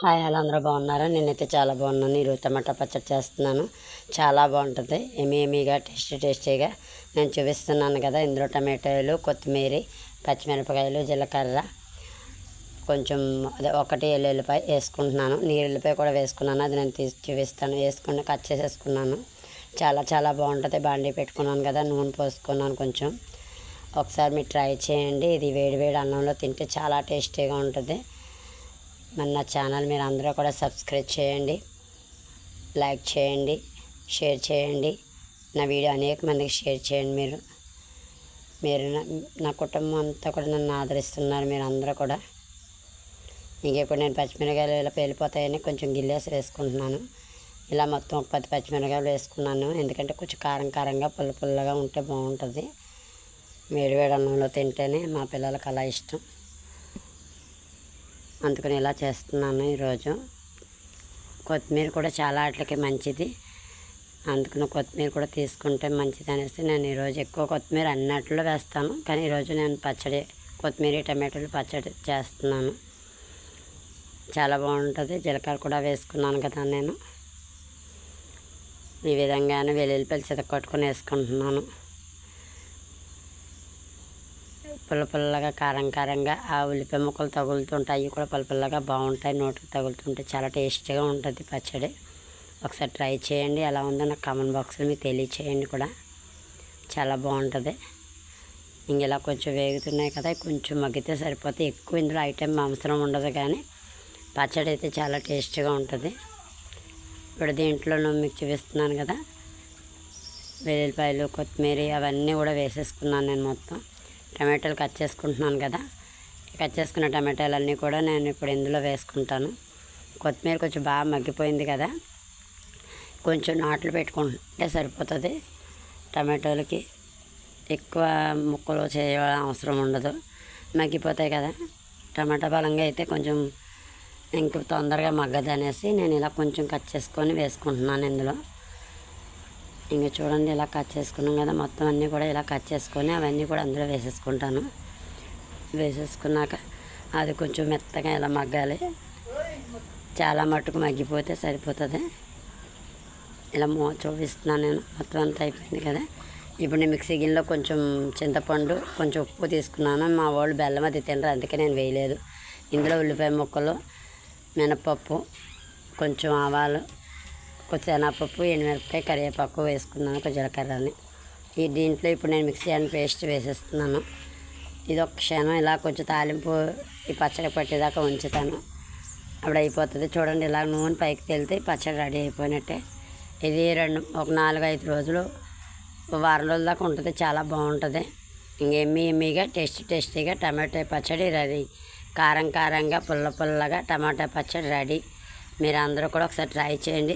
Hi hello అందరూ బాగున్నారా? నేనైతే చాలా బాగున్నాను. ఈరోజు టమాటా పచ్చడి చేస్తున్నాను. చాలా బాగుంటుంది. ఏమీగా టేస్టీగా నేను చూపిస్తున్నాను కదా. ఇందులో టమాటాలు, కొత్తిమీర, పచ్చిమిరపకాయలు, జీలకర్ర, కొంచెం అదే ఒకటి ఎల్లుల్లిపాయ వేసుకుంటున్నాను. నీరుల్లిపాయ కూడా వేసుకున్నాను. అది నేను తీసి చూపిస్తాను. వేసుకుని కట్ చేసేసుకున్నాను. చాలా బాగుంటుంది. బాండీ పెట్టుకున్నాను కదా, నూనె పోసుకున్నాను కొంచెం. ఒకసారి మీరు ట్రై చేయండి. ఇది వేడి అన్నంలో తింటే చాలా టేస్టీగా ఉంటుంది. మన నా ఛానల్ మీరు అందరూ కూడా సబ్స్క్రైబ్ చేయండి, లైక్ చేయండి, షేర్ చేయండి. నా వీడియో అనేక మందికి షేర్ చేయండి. మీరు నా కుటుంబం అంతా కూడా నన్ను ఆదరిస్తున్నారు. మీరు అందరూ కూడా. ఇంక ఇప్పుడు నేను పచ్చిమిరకాయలు ఇలా పేలిపోతాయని కొంచెం గిల్లేసి వేసుకుంటున్నాను. ఇలా మొత్తం ఒక 10 పచ్చిమిరకాయలు వేసుకున్నాను. ఎందుకంటే కొంచెం కారంగా పుల్లగా ఉంటే బాగుంటుంది. వేడి అన్నంలో తింటేనే మా పిల్లలకు అలా ఇష్టం. అందుకని ఇలా చేస్తున్నాను ఈరోజు. కొత్తిమీర కూడా చాలా వాటికి మంచిది. అందుకని కొత్తిమీర కూడా తీసుకుంటే మంచిది అనేసి నేను ఈరోజు ఎక్కువ కొత్తిమీర అన్నిట్లో వేస్తాను. కానీ ఈరోజు నేను కొత్తిమీర టమాటాలు పచ్చడి చేస్తున్నాను. చాలా బాగుంటుంది. జీలకర్ర కూడా వేసుకున్నాను కదా నేను. ఈ విధంగానే వెల్లుల్లిపాయలు చితక్కొట్టుకొని వేసుకుంటున్నాను. పుల్లగా కారంగా ఆ ఉల్లిపాయ ముక్కలు తగులుతుంటాయి. అవి కూడా పుల్లగా బాగుంటాయి. నోటికి తగులుతుంటే చాలా టేస్టీగా ఉంటుంది పచ్చడి. ఒకసారి ట్రై చేయండి. ఎలా ఉందో నాకు కామెంట్ బాక్స్లో మీకు తెలియచేయండి కూడా. చాలా బాగుంటుంది. ఇలా కొంచెం వేగుతున్నాయి కదా, కొంచెం మగ్గితే సరిపోతే. ఎక్కువ ఇందులో ఐటెం అవసరం ఉండదు, కానీ పచ్చడి అయితే చాలా టేస్టీగా ఉంటుంది. ఇప్పుడు దీంట్లో మీకు చూపిస్తున్నాను కదా, వెల్లుల్లిపాయలు, కొత్తిమీర అవన్నీ కూడా వేసేసుకున్నాను నేను మొత్తం. టమాటాలు కట్ చేసుకుంటున్నాను కదా, కట్ చేసుకున్న టమాటాలన్నీ కూడా నేను ఇప్పుడు ఇందులో వేసుకుంటాను. కొత్తిమీర కొంచెం బాగా మగ్గిపోయింది కదా, కొంచెం నాట్లు పెట్టుకుంటే సరిపోతుంది. టమాటోలకి ఎక్కువ ముక్కలు చేయడం అవసరం ఉండదు, మగ్గిపోతాయి కదా. టమాటా బలంగా అయితే కొంచెం ఇంక తొందరగా మగ్గదు అనేసి నేను ఇలా కొంచెం కట్ చేసుకొని వేసుకుంటున్నాను ఇందులో. ఇంక చూడండి, ఇలా కట్ చేసుకున్నాం కదా, మొత్తం అన్నీ కూడా ఇలా కట్ చేసుకొని అవన్నీ కూడా అందులో వేసేసుకుంటాను. వేసేసుకున్నాక అది కొంచెం మెత్తగా ఇలా మగ్గాలి. చాలా మట్టుకు మగ్గిపోతే సరిపోతుంది. ఇలా చూపిస్తున్నాను నేను. మొత్తం అంతా అయిపోయింది కదా. ఇప్పుడు నేను మిక్సీ గిన్నెలో కొంచెం చింతపండు, కొంచెం ఉప్పు తీసుకున్నాను. మా వాళ్ళు బెల్లం అది తినరు, అందుకే నేను వేయలేదు. ఇందులో ఉల్లిపాయ ముక్కలు, మినపప్పు, కొంచెం ఆవాలు, కొంచెం శనగపప్పు, ఎండుమిరపకాయ, కరివేపాకు వేసుకున్నాను, కొంచెం జీలకర్రని. దీంట్లో ఇప్పుడు నేను మిక్సీ అని పేస్ట్ వేసేస్తున్నాను. ఇది ఒక క్షణం ఇలా కొంచెం తాలింపు ఈ పచ్చడి పట్టేదాకా ఉంచుతాను. అప్పుడు అయిపోతుంది. చూడండి, ఇలా నూనె పైకి తేలితే పచ్చడి రెడీ అయిపోయినట్టే. ఇది ఒక 4-5 రోజులు, వారం రోజుల దాకా ఉంటుంది. చాలా బాగుంటుంది. ఎమ్మీగా టేస్టీగా టమాటా పచ్చడి రెడీ. కారంగా పుల్లగా టమాటా పచ్చడి రెడీ. మీరు అందరూ కూడా ఒకసారి ట్రై చేయండి.